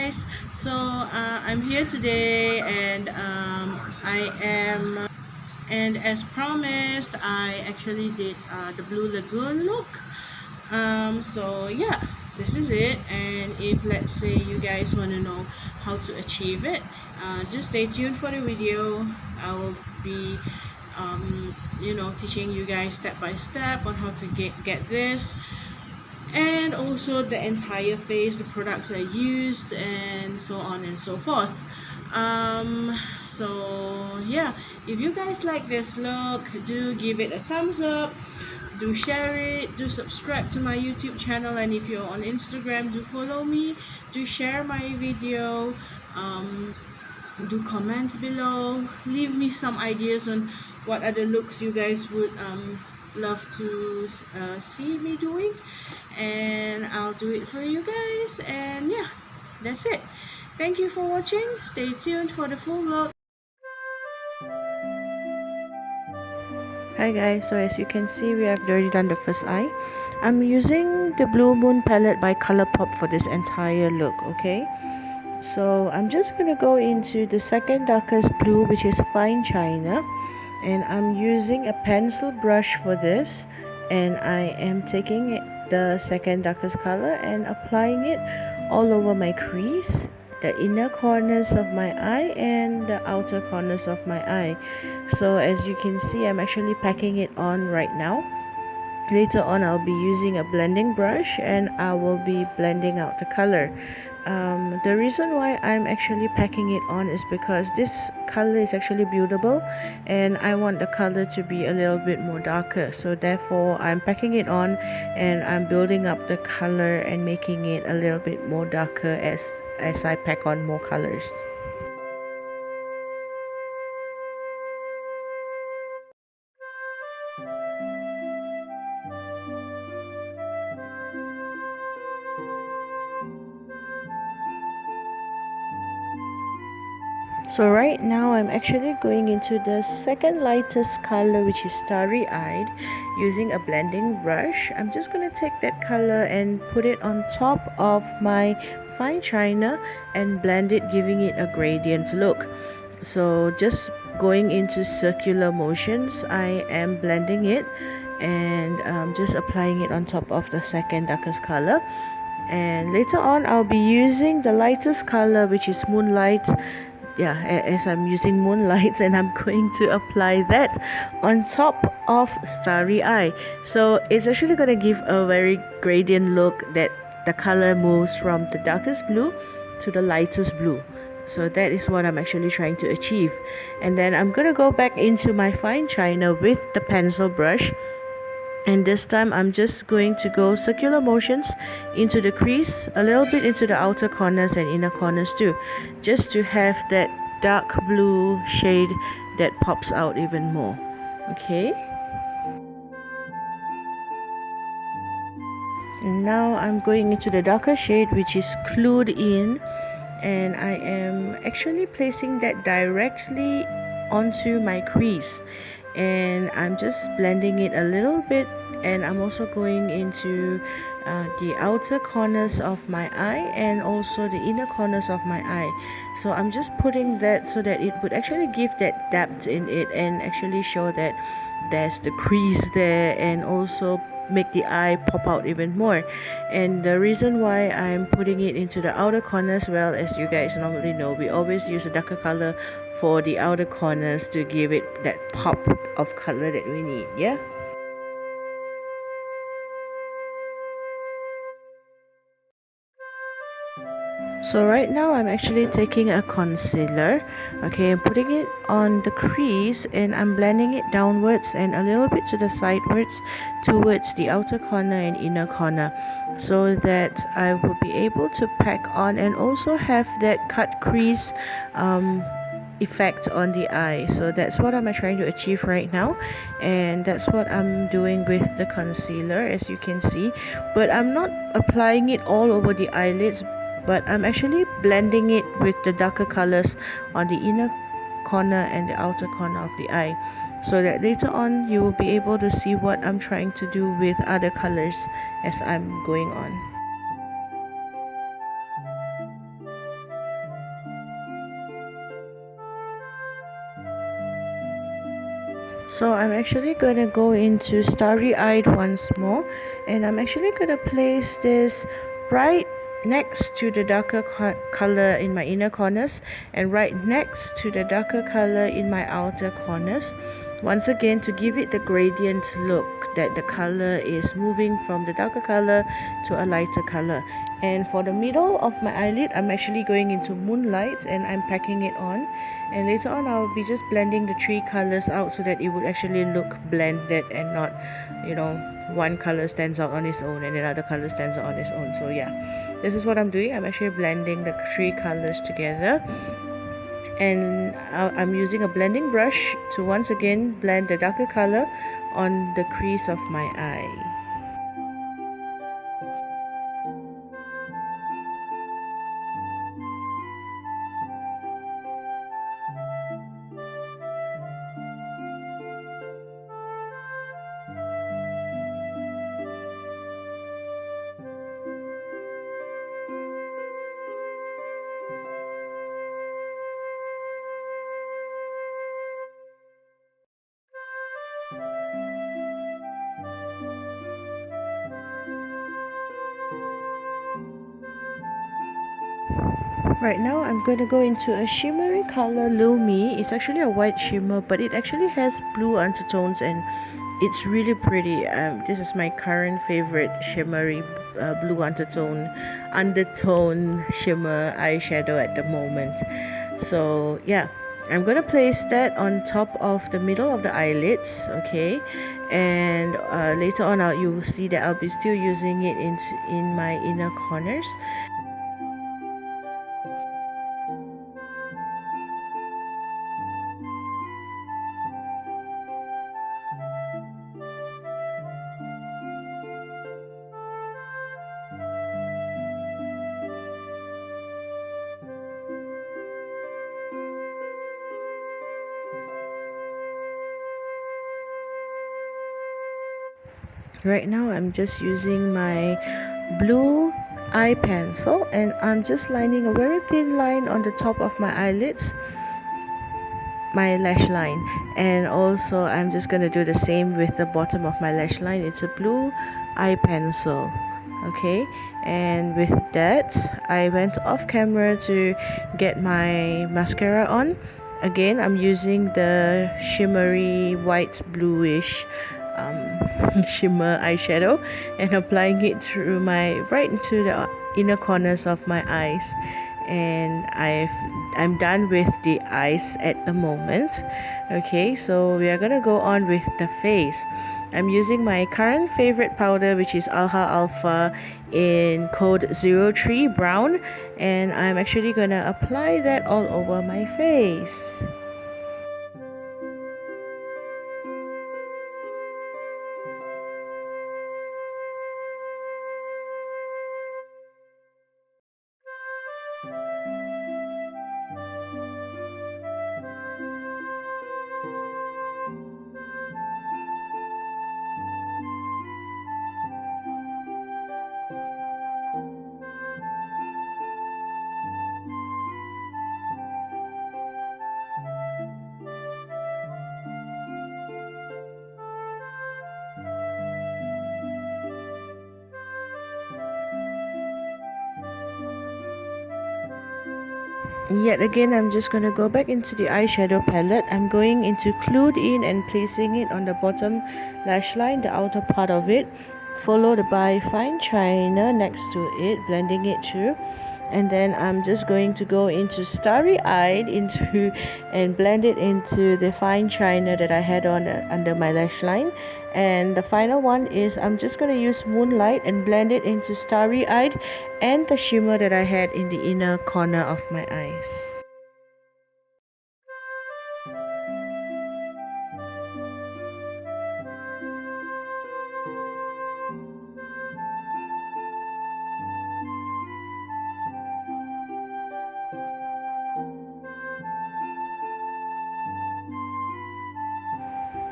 guys, so I'm here today and and as promised I actually did the Blue Lagoon look. So yeah, this is it, and if let's say you guys want to know how to achieve it, just stay tuned for the video. I will be teaching you guys step by step on how to get this, and also the entire face, the products I used, and so on and so forth. So yeah, if you guys like this look, do give it a thumbs up, do share it, do subscribe to my YouTube channel, and if you're on Instagram, do follow me, do share my video, do comment below, leave me some ideas on what other looks you guys would love to see me doing, and I'll do it for you guys. And yeah, that's it. Thank you for watching. Stay tuned for the full vlog. Hi guys, so as you can see, we have already done the first eye. I'm using the Blue Moon palette by Colorpop for this entire look, okay? So I'm just gonna go into the second darkest blue, which is Fine China, and I'm using a pencil brush for this, and I am taking the second darkest color and applying it all over my crease, the inner corners of my eye and the outer corners of my eye. So as you can see, I'm actually packing it on right now. Later on, I'll be using a blending brush and I will be blending out the color. The reason why I'm actually packing it on is because this color is actually buildable and I want the color to be a little bit more darker, so therefore I'm packing it on and I'm building up the color and making it a little bit more darker as I pack on more colors. So right now I'm actually going into the second lightest color, which is Starry Eyed, using a blending brush. I'm just going to take that color and put it on top of my Fine China and blend it, giving it a gradient look. So just going into circular motions, I am blending it and just applying it on top of the second darkest color. And later on I'll be using the lightest color, which is Moonlight. Yeah, as I'm using Moonlight, and I'm going to apply that on top of Starry Eye. So it's actually going to give a very gradient look, that the color moves from the darkest blue to the lightest blue. So that is what I'm actually trying to achieve. And then I'm going to go back into my Fine China with the pencil brush, and this time I'm just going to go circular motions into the crease, a little bit into the outer corners and inner corners too, just to have that dark blue shade that pops out even more. Okay, and now I'm going into the darker shade, which is Clued In, and I am actually placing that directly onto my crease, and I'm just blending it a little bit, and I'm also going into the outer corners of my eye and also the inner corners of my eye. So I'm just putting that so that it would actually give that depth in it and actually show that there's the crease there, and also make the eye pop out even more. And the reason why I'm putting it into the outer corners, well, as you guys normally know, we always use a darker color for the outer corners to give it that pop of color that we need. Yeah. So right now I'm actually taking a concealer, okay, and putting it on the crease, and I'm blending it downwards and a little bit to the sidewards towards the outer corner and inner corner, so that I will be able to pack on and also have that cut crease effect on the eye. So that's what I'm trying to achieve right now, and that's what I'm doing with the concealer, as you can see. But I'm not applying it all over the eyelids, but I'm actually blending it with the darker colors on the inner corner and the outer corner of the eye, so that later on you will be able to see what I'm trying to do with other colors as I'm going on. So I'm actually gonna go into Starry Eyed once more, and I'm actually gonna place this right next to the darker color in my inner corners and right next to the darker color in my outer corners, once again to give it the gradient look, that the color is moving from the darker color to a lighter color. And for the middle of my eyelid, I'm actually going into Moonlight and I'm packing it on, and later on I'll be just blending the three colors out so that it would actually look blended and not, you know, one color stands out on its own and another color stands out on its own. So yeah, this is what I'm doing. I'm actually blending the three colors together, and I'm using a blending brush to once again blend the darker color on the crease of my eye. Right now I'm going to go into a shimmery color, Lumi. It's actually a white shimmer, but it actually has blue undertones and it's really pretty. This is my current favorite shimmery blue undertone shimmer eyeshadow at the moment. So yeah, I'm gonna place that on top of the middle of the eyelids, okay, and later on you will see that I'll be still using it in my inner corners. Right now I'm just using my blue eye pencil and I'm just lining a very thin line on the top of my eyelids, my lash line, and also I'm just gonna do the same with the bottom of my lash line. It's a blue eye pencil, okay. And with that I went off camera to get my mascara on. Again, I'm using the shimmery white bluish shimmer eyeshadow and applying it through right into the inner corners of my eyes, and I'm done with the eyes at the moment. Okay, so we are gonna go on with the face. I'm using my current favorite powder, which is Alha Alfa in code 03 brown, and I'm actually gonna apply that all over my face. Yet again, I'm just going to go back into the eyeshadow palette. I'm going into Clued In and placing it on the bottom lash line, the outer part of it, followed by Fine China next to it, blending it through. And then I'm just going to go into Starry Eyed and blend it into the Fine China that I had on under my lash line. And the final one is I'm just going to use Moonlight and blend it into Starry Eyed and the shimmer that I had in the inner corner of my eyes.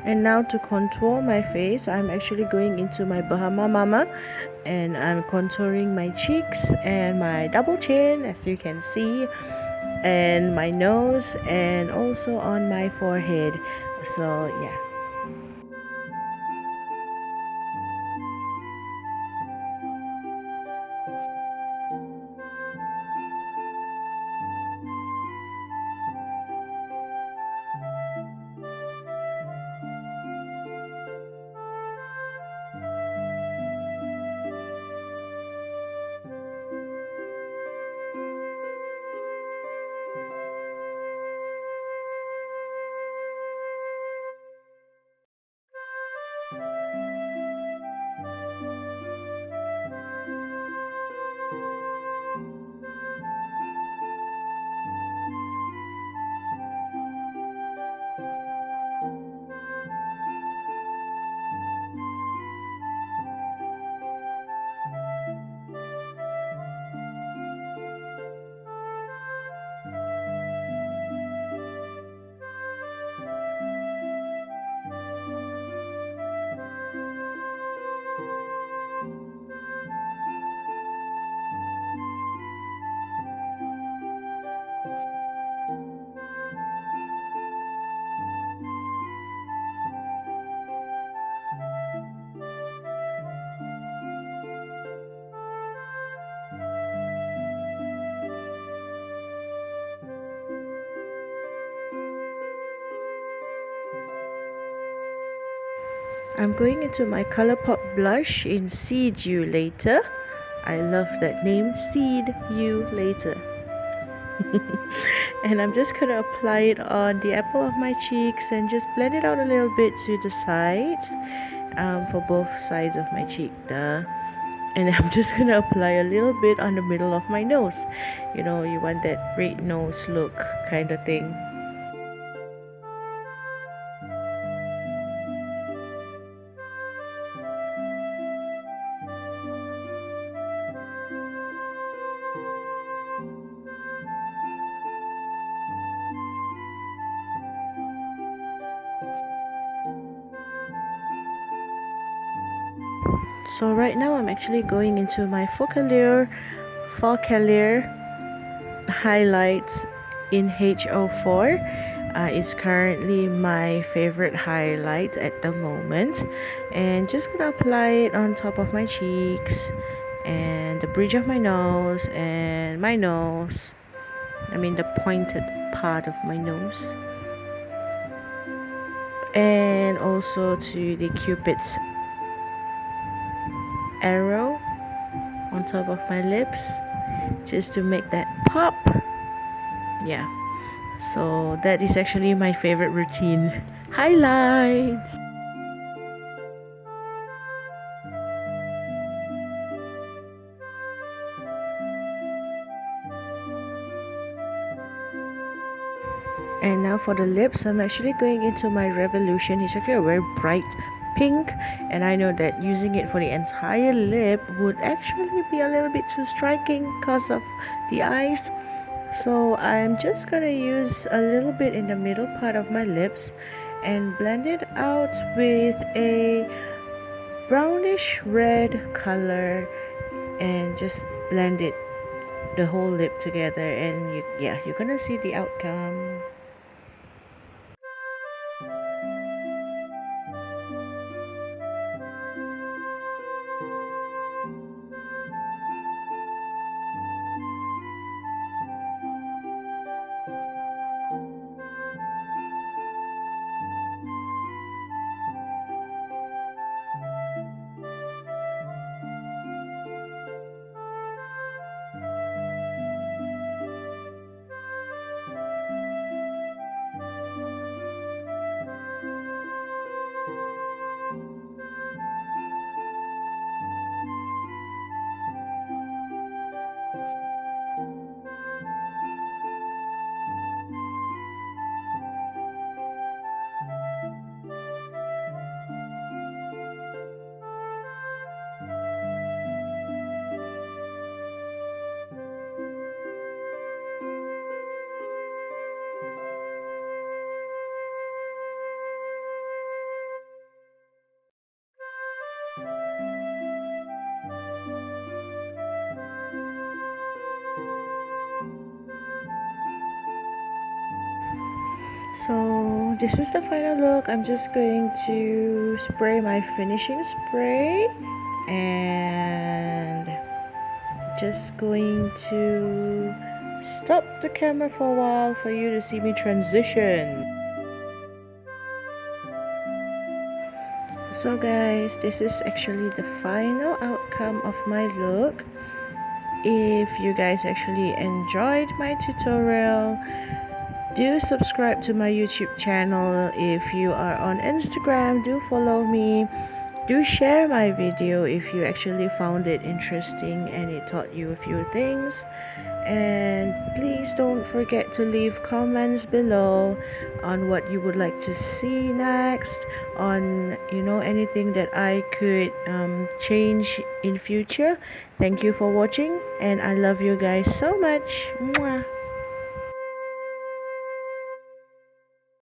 And now to contour my face, I'm actually going into my Bahama Mama and I'm contouring my cheeks and my double chin, as you can see, and my nose and also on my forehead. So yeah. I'm going into my Colorpop blush in Seed You Later. I love that name, Seed You Later. And I'm just gonna apply it on the apple of my cheeks and just blend it out a little bit to the sides, for both sides of my cheek. And I'm just gonna apply a little bit on the middle of my nose. You know, you want that great nose look kind of thing. So right now I'm actually going into my Focallure highlights in H04. It's currently my favorite highlight at the moment, and just gonna apply it on top of my cheeks and the bridge of my nose and my nose. I mean the pointed part of my nose, and also to the Cupid's arrow on top of my lips, just to make that pop. Yeah, so that is actually my favorite routine. Highlights. And now for the lips, I'm actually going into my Revolution. It's actually a very bright pink, and I know that using it for the entire lip would actually be a little bit too striking because of the eyes. So I'm just gonna use a little bit in the middle part of my lips and blend it out with a brownish red color, and just blend it the whole lip together, and you're gonna see the outcome. So this is the final look. I'm just going to spray my finishing spray, and just going to stop the camera for a while for you to see me transition. So guys, this is actually the final outcome of my look. If you guys actually enjoyed my tutorial, do subscribe to my YouTube channel. If you are on Instagram, do follow me. Do share my video if you actually found it interesting and it taught you a few things. And please don't forget to leave comments below on what you would like to see next, on anything that I could change in future. Thank you for watching, and I love you guys so much. Mwah.